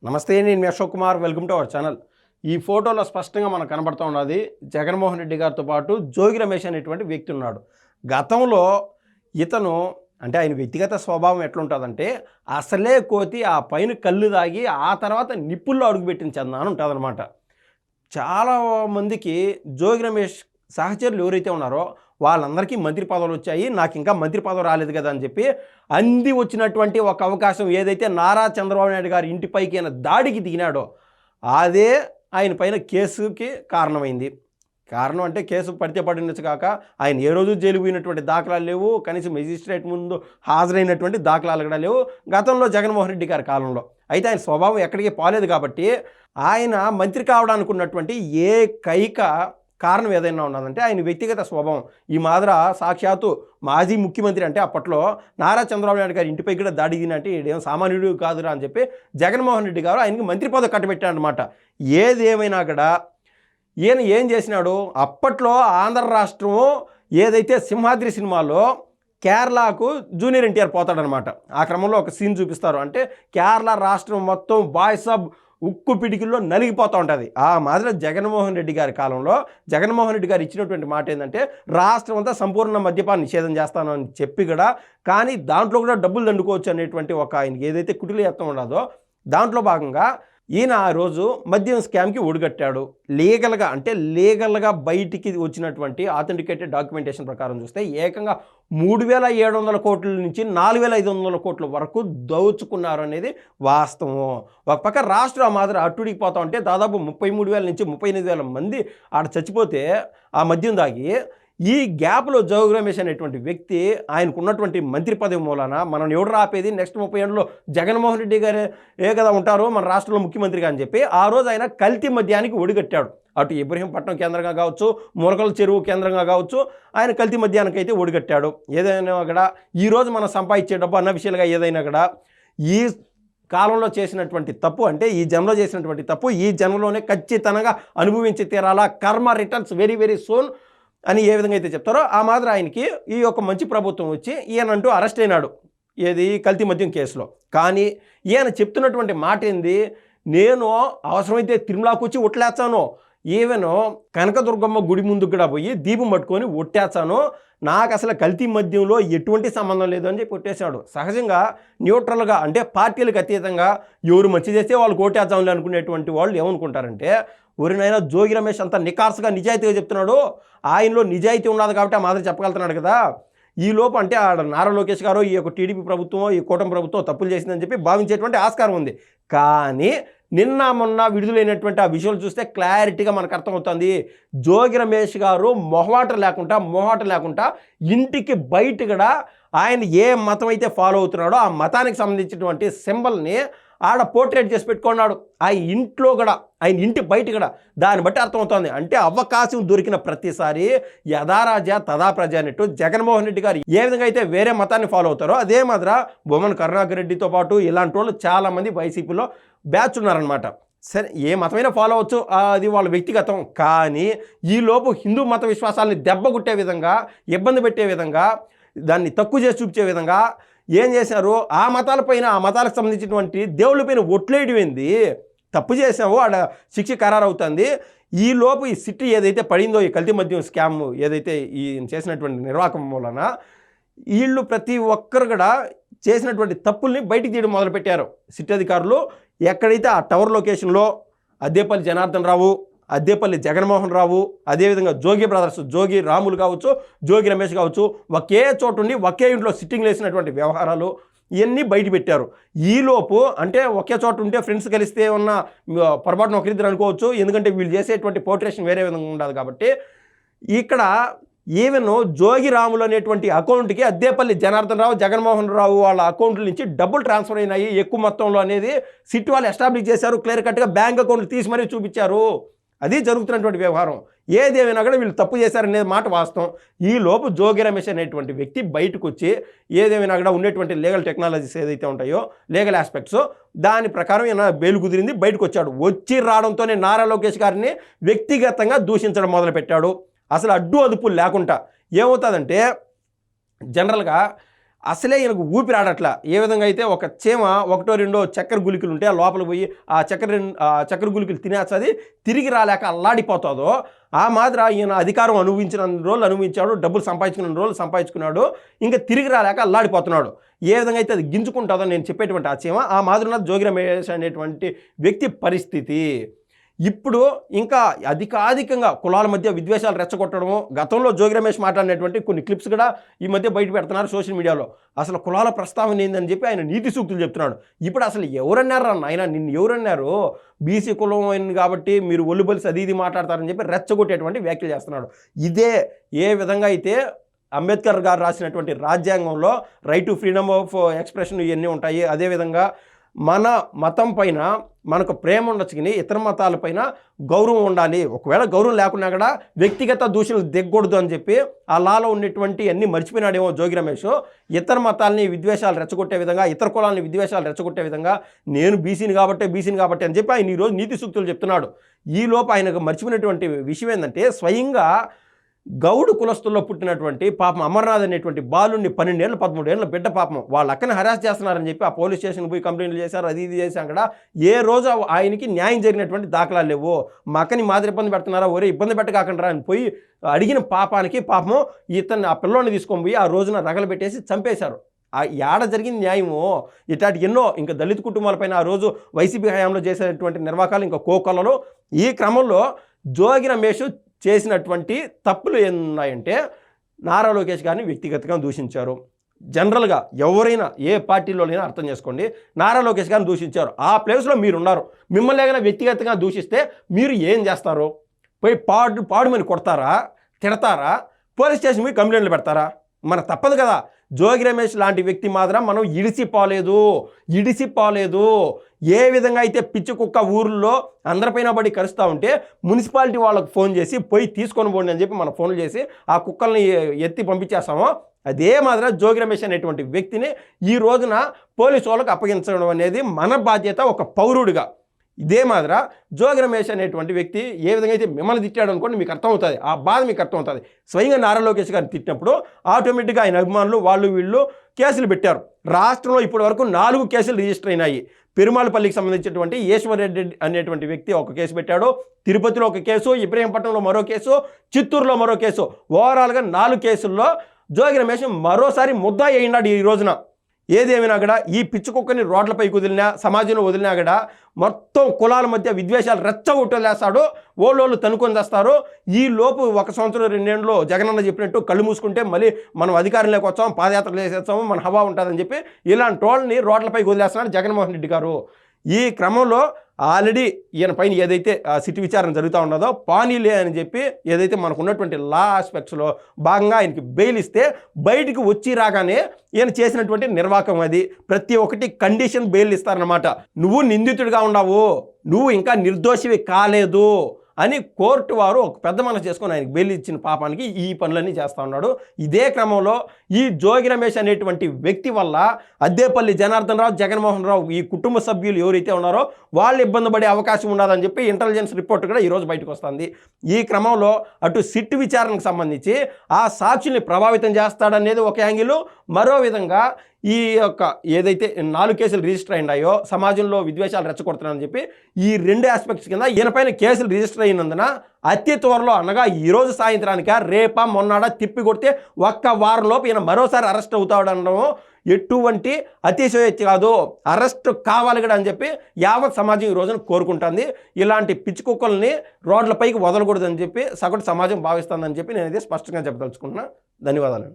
నమస్తే, నేను మీ Ashok Kumar. Welcome to our channel. ఈ ఫోటోలో స్పష్టంగా మనకు కనబడుతూ ఉన్నది జగన్మోహన్ రెడ్డి గారితో పాటు జోగి రమేష్ అనేటువంటి వ్యక్తి ఉన్నాడు. గతంలో ఇతను అంటే ఆయన వ్యక్తిగత స్వభావం ఎట్లుంటుందంటే అసలే కోతి ఆ పైన కళ్ళు తాగి ఆ తర్వాత నిప్పుల్లో అడుగుపెట్టిన చందాన ఉంటుందన్నమాట. చాలామందికి జోగి రమేష్ సహచరులు ఎవరైతే ఉన్నారో వాళ్ళందరికీ మంత్రి పదవులు వచ్చాయి, నాకు ఇంకా మంత్రి పదవి రాలేదు కదా అని చెప్పి అంది వచ్చినటువంటి ఒక అవకాశం ఏదైతే నారా చంద్రబాబు నాయుడు గారి ఇంటిపైకి ఆయన దాడికి దిగినాడో అదే ఆయన పైన కేసుకి కారణమైంది. కారణం అంటే కేసు పడితే పడినచ్చు కాక ఆయన ఏ రోజు జైలు పోయినటువంటి దాఖలాలు లేవు, కనీసం మెజిస్ట్రేట్ ముందు హాజరైనటువంటి దాఖలాలు కూడా లేవు గతంలో జగన్మోహన్ రెడ్డి గారి కాలంలో. అయితే ఆయన స్వభావం ఎక్కడికి పోలేదు కాబట్టి ఆయన మంత్రి కావడానికి ఉన్నటువంటి ఏకైక కారణం ఏదైనా ఉన్నదంటే ఆయన వ్యక్తిగత స్వభావం. ఈ మాదిర సాక్షాత్తు మాజీ ముఖ్యమంత్రి అంటే అప్పట్లో నారా చంద్రబాబు నాయుడు గారి ఇంటిపై కూడా దాడి దిగినట్టు ఈడేం సామాన్యుడు కాదురా అని చెప్పి జగన్మోహన్ రెడ్డి గారు ఆయనకి మంత్రి పదవి కట్టబెట్టాడనమాట. ఏది ఏమైనా కూడా ఈయన ఏం చేసినాడు, అప్పట్లో ఆంధ్ర రాష్ట్రం ఏదైతే సింహాద్రి సినిమాలో కేరళకు జూనియర్ ఎన్టీఆర్ పోతాడనమాట. ఆ క్రమంలో ఒక సీన్ చూపిస్తారు. అంటే కేరళ రాష్ట్రం మొత్తం బాయ్స్ ఆఫ్ ఉక్కు పిడికిల్లో నలిగిపోతూ ఉంటుంది. ఆ మాదిరి జగన్మోహన్ రెడ్డి గారి కాలంలో జగన్మోహన్ రెడ్డి గారు ఇచ్చినటువంటి మాట ఏంటంటే రాష్ట్రం అంతా సంపూర్ణ మద్యపాన నిషేధం చేస్తాను అని చెప్పి కూడా, కానీ దాంట్లో కూడా డబ్బులు దండుకోవచ్చు అనేటువంటి ఒక ఆయనకి ఏదైతే కుటిల యత్నం ఉండదో దాంట్లో భాగంగా ఈయన ఆ రోజు మద్యం స్కామ్కి ఒడిగట్టాడు. లీగల్గా బయటికి వచ్చినటువంటి ఆథెంటికేటెడ్ డాక్యుమెంటేషన్ ప్రకారం చూస్తే ఏకంగా 3,700 కోట్ల నుంచి 4,500 కోట్ల వరకు దోచుకున్నారు అనేది వాస్తవం. ఒక పక్క రాష్ట్రం మాత్రం అట్టుడికి పోతా ఉంటే దాదాపు 33,000 నుంచి 38,000 మంది ఆడ చచ్చిపోతే ఆ మద్యం దాగి ఈ గ్యాప్లో జోగి రమేష్ అనేటువంటి వ్యక్తి ఆయనకు ఉన్నటువంటి మంత్రి పదవి మూలాన మనం ఎవడు రాపేది, నెక్స్ట్ 30 ఏళ్ళలో జగన్మోహన్ రెడ్డి గారే కదా ఉంటారు మన రాష్ట్రంలో ముఖ్యమంత్రిగా అని చెప్పి ఆ రోజు ఆయన కల్తీ మద్యానికి ఒడిగట్టాడు. అటు ఇబ్రహీంపట్నం కేంద్రంగా కావచ్చు, మురకల చెరువు కేంద్రంగా కావచ్చు, ఆయన కల్తీ మద్యానికి అయితే ఒడిగట్టాడు. ఏదైనా కూడా ఈరోజు మనం సంపాదించే డబ్బు అన్న విషయాలుగా ఏదైనా కూడా ఈ కాలంలో చేసినటువంటి తప్పు అంటే ఈ జన్మలో చేసినటువంటి తప్పు ఈ జన్మలోనే ఖచ్చితంగా అనుభవించి తీరాలా, కర్మ రిటర్న్స్ వెరీ వెరీ సూన్ అని ఏ విధంగా అయితే చెప్తారో ఆ మాదిరి ఆయనకి ఈ యొక్క మంచి ప్రభుత్వం వచ్చి ఈయనంటూ అరెస్ట్ అయినాడు ఏది కల్తీ మద్యం కేసులో. కానీ ఈయన చెప్తున్నటువంటి మాట ఏంది, నేను అవసరమైతే తిరుమలకు వచ్చి ఒట్లేస్తాను, ఈవెన్ కనకదుర్గమ్మ గుడి ముందుకు కూడా పోయి దీపం పట్టుకొని ఒట్టేస్తాను, నాకు అసలు కల్తీ మద్యంలో ఎటువంటి సంబంధం లేదు అని చెప్పి కొట్టేశాడు. సహజంగా న్యూట్రల్గా అంటే పార్టీలకు అతీతంగా ఎవరు మంచి చేస్తే వాళ్ళు కోటేద్దాంలే అనుకునేటువంటి వాళ్ళు ఏమనుకుంటారంటే, ఊరినైనా జోగి రమేష్ అంతా నికార్సుగా నిజాయితీగా చెప్తున్నాడు, ఆయనలో నిజాయితీ ఉన్నది కాబట్టి ఆ మాదిరి చెప్పగలుగుతున్నాడు కదా. ఈ లోపు అంటే నారా లోకేష్ గారు ఈ యొక్క టీడీపీ ప్రభుత్వం ఈ కూటమి ప్రభుత్వం తప్పులు చేసిందని చెప్పి భావించేటువంటి ఆస్కారం ఉంది. కానీ నిన్న మొన్న విడుదలైనటువంటి ఆ విషయాలు చూస్తే క్లారిటీగా మనకు అర్థమవుతుంది. జోగి రమేష్ గారు మొహమాట లేకుండా ఇంటికి బయట కూడా ఆయన ఏ మతం అయితే ఫాలో అవుతున్నాడో ఆ మతానికి సంబంధించినటువంటి సింబల్ని ఆడ పోర్ట్రేట్ చేసి పెట్టుకున్నాడు. ఆ ఇంట్లో కూడా ఆయన ఇంటి బయట కూడా. దాన్ని బట్టి అర్థమవుతుంది అంటే అవకాశం దొరికిన ప్రతిసారి యథారాజా తదా ప్రజ అన్నట్టు జగన్మోహన్ రెడ్డి గారు ఏ విధంగా అయితే వేరే మతాన్ని ఫాలో అవుతారో అదే మాదిర బొమ్మన కరుణాకర్ రెడ్డితో పాటు ఇలాంటి వాళ్ళు చాలామంది వైసీపీలో బ్యాచ్ ఉన్నారనమాట. సరే, ఏ మతమైనా ఫాలో అవచ్చు, అది వాళ్ళ వ్యక్తిగతం. కానీ ఈలోపు హిందూ మత విశ్వాసాలని దెబ్బకొట్టే విధంగా, ఇబ్బంది పెట్టే విధంగా, దాన్ని తక్కువ చేసి చూపించే విధంగా ఏం చేశారు, ఆ మతాలపైన ఆ మతాలకు సంబంధించినటువంటి దేవుళ్ళపైన ఒట్లేయడమైంది. తప్పు చేసావో ఆడ శిక్ష ఖరారు అవుతుంది. ఈలోపు ఈ సిట్టి ఏదైతే పడిందో ఈ కల్తీ మద్యం స్కామ్ ఏదైతే ఈ చేసినటువంటి నిర్వాహకం మూలన వీళ్ళు ప్రతి ఒక్కరు కూడా చేసినటువంటి తప్పుల్ని బయటికి తీయడం మొదలుపెట్టారు. సిట్ అధికారులు ఎక్కడైతే ఆ టవర్ లొకేషన్లో అద్దేపల్లి జనార్దన్ రావు, అద్దేపల్లి జగన్మోహన్ రావు, అదేవిధంగా జోగి బ్రదర్స్ జోగి రాములు కావచ్చు, జోగి రమేష్ కావచ్చు, ఒకే చోటుండి ఒకే ఇంట్లో సిట్టింగ్ వేసినటువంటి వ్యవహారాలు ఇవన్నీ బయట పెట్టారు. ఈలోపు అంటే ఒకే చోట ఉంటే ఫ్రెండ్స్ కలిస్తే ఉన్న పొరపాటున ఒకరిద్దరు అనుకోవచ్చు, ఎందుకంటే వీళ్ళు చేసేటువంటి పోర్ట్రేషన్ వేరే విధంగా ఉండదు కాబట్టి. ఇక్కడ ఈవెన్ జోగి రాములు అనేటువంటి అకౌంట్కి అద్దేపల్లి జనార్దన్ రావు, జగన్మోహన్ రావు వాళ్ళ అకౌంట్ల నుంచి డబ్బులు ట్రాన్స్ఫర్ అయినాయి ఎక్కువ మొత్తంలో అనేది సిట్ వాళ్ళు ఎస్టాబ్లిష్ చేశారు. క్లియర్ కట్గా బ్యాంక్ అకౌంట్లు తీసి మరీ చూపించారు. అది జరుగుతున్నటువంటి వ్యవహారం. ఏదేమైనా కూడా వీళ్ళు తప్పు చేశారనేది మాట వాస్తవం. ఈ లోపు జోగి రమేష్ అనేటువంటి వ్యక్తి బయటకు వచ్చి ఏదేమైనా కూడా ఉన్నటువంటి లీగల్ టెక్నాలజీస్ ఏదైతే ఉంటాయో లేగల్ ఆస్పెక్ట్స్ దాని ప్రకారం ఈయన బెయిల్ కుదిరింది, బయటకు వచ్చాడు. వచ్చి రావడంతోనే నారా లోకేష్ గారిని వ్యక్తిగతంగా దూషించడం మొదలుపెట్టాడు. అసలు అడ్డు అదుపు లేకుండా ఏమవుతుందంటే జనరల్గా అసలే ఈయనకు ఊపిరాడట్లా. ఏ విధంగా అయితే ఒక చీమ ఒకటో రెండో చక్కెర గుళికలు ఉంటే ఆ లోపల పోయి ఆ చక్కెర గుళికలు తినేస్తుంది, తిరిగి రాలేక అల్లాడిపోతుందో ఆ మాదిరి ఈయన అధికారం అనుభవించిన రోజులు అనుభవించాడు, డబ్బులు సంపాదించుకున్న రోజులు సంపాదించుకున్నాడు, ఇంకా తిరిగి రాలేక అల్లాడిపోతున్నాడు. ఏ విధంగా అయితే అది గింజుకుంటుందో నేను చెప్పేటువంటి ఆ చీమ, ఆ మాదిరి ఉన్న జోగి రమేష్ అనేటువంటి వ్యక్తి పరిస్థితి. ఇప్పుడు ఇంకా అధికాధికంగా కులాల మధ్య విద్వేషాలు రెచ్చగొట్టడము, గతంలో జోగి రమేష్ మాట్లాడినటువంటి కొన్ని క్లిప్స్ కూడా ఈ మధ్య బయట పెడుతున్నారు సోషల్ మీడియాలో. అసలు కులాల ప్రస్తావన ఏందని చెప్పి ఆయన నీతి సూక్తులు చెప్తున్నాడు. ఇప్పుడు అసలు ఎవరన్నారు ఆయన, నిన్ను ఎవరన్నారు, బీసీ కులం అయింది కాబట్టి మీరు ఒళ్ళుబలిసి అది ఇది మాట్లాడతారని చెప్పి రెచ్చగొట్టేటువంటి వ్యాఖ్యలు చేస్తున్నాడు. ఇదే ఏ విధంగా అయితే అంబేద్కర్ గారు రాసినటువంటి రాజ్యాంగంలో right to freedom of expression ఇవన్నీ ఉంటాయి, అదేవిధంగా మన మతం పైన మనకు ప్రేమ ఉండొచ్చు కానీ ఇతర మతాలపైన గౌరవం ఉండాలి, ఒకవేళ గౌరవం లేకున్నా కూడా వ్యక్తిగత దూషణలు దిగకూడదు అని చెప్పి ఆ లాలో ఉన్నటువంటి అన్నీ మర్చిపోయినాడేమో జోగి రమేష్. ఇతర మతాలని విద్వేషాలు రెచ్చగొట్టే విధంగా, ఇతర కులాలని విద్వేషాలు రెచ్చగొట్టే విధంగా నేను బీసీని కాబట్టి అని చెప్పి ఆయన ఈరోజు నీతి సూక్తులు చెప్తున్నాడు. ఈలోపు ఆయనకు మర్చిపోయినటువంటి విషయం ఏంటంటే, స్వయంగా గౌడు కులస్తుల్లో పుట్టినటువంటి పాపం అమర్నాథ్ అనేటువంటి బాలుని 12 ఏళ్ళు 13 ఏళ్ళ బిడ్డ పాపం వాళ్ళ అక్కని హరాస్ చేస్తున్నారని చెప్పి ఆ పోలీస్ స్టేషన్ పోయి కంప్లైంట్లు చేశారు, అది ఇది చేశాం. అక్కడ ఏ రోజు ఆయనకి న్యాయం జరిగినటువంటి దాఖలాలు లేవు. మా అక్కని మాదిరి ఇబ్బంది పెడుతున్నారా, ఒరే ఇబ్బంది పెట్టకాకుండా అని పోయి అడిగిన పాపానికి పాపము ఇతన్ని ఆ పిల్లోని తీసుకొని పోయి ఆ రోజున రగలబెట్టేసి చంపేశారు. ఆ ఏడ జరిగింది న్యాయము. ఇట్లాంటి ఎన్నో ఇంకా దళిత కుటుంబాలపైన ఆ రోజు వైసీపీ హయాంలో చేసేటువంటి నిర్వాకాలు ఇంకా కోకొల్లలు. ఈ క్రమంలో జోగి రమేష్ చేసినటువంటి తప్పులు ఏమున్నాయంటే, నారా లోకేష్ గారిని వ్యక్తిగతంగా దూషించారు. జనరల్గా ఎవరైనా ఏ పార్టీలోనైనా అర్థం చేసుకోండి, నారా లోకేష్ గారిని దూషించారు. ఆ ప్లేస్లో మీరున్నారు, మిమ్మల్ని ఏదైనా వ్యక్తిగతంగా దూషిస్తే మీరు ఏం చేస్తారు? పోయి పాడుమని కొడతారా, తిడతారా, పోలీస్ స్టేషన్ పోయి కంప్లైంట్లు పెడతారా? మన తప్పదు కదా. జోగి రమేష్ లాంటి వ్యక్తి మాత్రం మనం ఇడిసిపోలేదు. ఏ విధంగా అయితే పిచ్చి కుక్క ఊర్లో అందరిపైన పడి కరుస్తూ ఉంటే మున్సిపాలిటీ వాళ్ళకు ఫోన్ చేసి పోయి తీసుకొని పోండి అని చెప్పి మనం ఫోన్లు చేసి ఆ కుక్కల్ని ఎత్తి పంపించేస్తామో, అదే మాదిరి జోగి రమేష్ అనేటువంటి వ్యక్తిని ఈ రోజున పోలీసు వాళ్ళకు అప్పగించడం అనేది మన బాధ్యత ఒక పౌరుడిగా. ఇదే మాదిర జోగి రమేష్ అనేటువంటి వ్యక్తి ఏ విధంగా అయితే మిమ్మల్ని తిట్టాడు అనుకోండి, మీకు అర్థమవుతుంది, ఆ బాధ మీకు అర్థమవుతుంది. స్వయంగా నారా లోకేష్ గారిని తిట్టినప్పుడు ఆటోమేటిక్గా ఆయన అభిమానులు వీళ్ళు కేసులు పెట్టారు. రాష్ట్రంలో ఇప్పటి వరకు 4 కేసులు రిజిస్టర్ అయినాయి. పెరుమాళపల్లికి సంబంధించినటువంటి ఈశ్వర్రెడ్డి అనేటువంటి వ్యక్తి ఒక కేసు పెట్టాడు, తిరుపతిలో ఒక కేసు, ఇబ్రహీంపట్నంలో మరో కేసు, చిత్తూరులో మరో కేసు. ఓవరాల్గా 4 కేసుల్లో జోగి రమేష్ మరోసారి ముద్దాయి అయినాడు ఈ రోజున. ఏదేమైనా కూడా ఈ పిచ్చి కుక్కని రోడ్లపైకి వదిలినా, సమాజంలో వదిలినా కూడా మొత్తం కులాల మధ్య విద్వేషాలు రెచ్చగొట్టలేస్తాడు, ఓళ్ళోళ్ళు తనుకొని చేస్తారు. ఈ లోపు 1 సంవత్సరం 2 ఏళ్ళలో జగనన్న చెప్పినట్టు కళ్ళు మూసుకుంటే మళ్ళీ మనం అధికారంలోకి వచ్చాము, పాదయాత్రలు చేసేస్తాము, మన హవా ఉంటుందని చెప్పి ఇలాంటి వాళ్ళని రోడ్లపైకి వదిలేస్తున్నాడు జగన్మోహన్ రెడ్డి గారు. ఈ క్రమంలో ఆల్రెడీ ఈయన పైన ఏదైతే సిటీ విచారణ జరుగుతూ ఉన్నదో పానీలే అని చెప్పి ఏదైతే మనకు ఉన్నటువంటి లా ఆస్పెక్ట్స్లో భాగంగా ఆయనకి బెయిల్ ఇస్తే బయటికి వచ్చి రాగానే ఈయన చేసినటువంటి నిర్వాకం అది. ప్రతి ఒక్కటి కండిషన్ బెయిల్ ఇస్తారనమాట. నువ్వు నిందితుడిగా ఉన్నావు, నువ్వు ఇంకా నిర్దోషివి కాలేదు అని కోర్టు వారు ఒక పెద్ద మనసు చేసుకొని ఆయనకు బెయిల్ ఇచ్చిన పాపానికి ఈ పనులన్నీ చేస్తూ ఉన్నాడు. ఇదే క్రమంలో ఈ జోగి రమేష్ అనేటువంటి వ్యక్తి వల్ల అద్దేపల్లి జనార్దన్ రావు, జగన్మోహన్ రావు ఈ కుటుంబ సభ్యులు ఎవరైతే ఉన్నారో వాళ్ళు ఇబ్బంది పడే అవకాశం ఉండదని చెప్పి ఇంటెలిజెన్స్ రిపోర్ట్ కూడా ఈరోజు బయటకు వస్తుంది. ఈ క్రమంలో అటు సిట్ విచారణకు సంబంధించి ఆ సాక్షుల్ని ప్రభావితం చేస్తాడనేది ఒక యాంగిల్, మరో విధంగా ఈ యొక్క ఏదైతే 4 కేసులు రిజిస్టర్ అయినాయో సమాజంలో విద్వేషాలు రెచ్చగొడుతున్నారని చెప్పి ఈ 2 ఆస్పెక్ట్స్ కింద ఈయనపైన కేసులు రిజిస్టర్ అయినందున అతి త్వరలో అనగా ఈరోజు సాయంత్రానికి రేపా మొన్నాడ తిప్పి కొడితే 1 వారం లోపు ఈయన మరోసారి అరెస్ట్ అవుతాడనడం ఎటువంటి అతిశయోక్తి కాదు. అరెస్ట్ కావాలి కూడా అని చెప్పి యావత్ సమాజం ఈ రోజున కోరుకుంటుంది. ఇలాంటి పిచ్చి కుక్కల్ని రోడ్లపైకి వదలకూడదని చెప్పి సగటు సమాజం భావిస్తుందని చెప్పి నేనైతే స్పష్టంగా చెప్పదలుచుకుంటున్నా. ధన్యవాదాలు.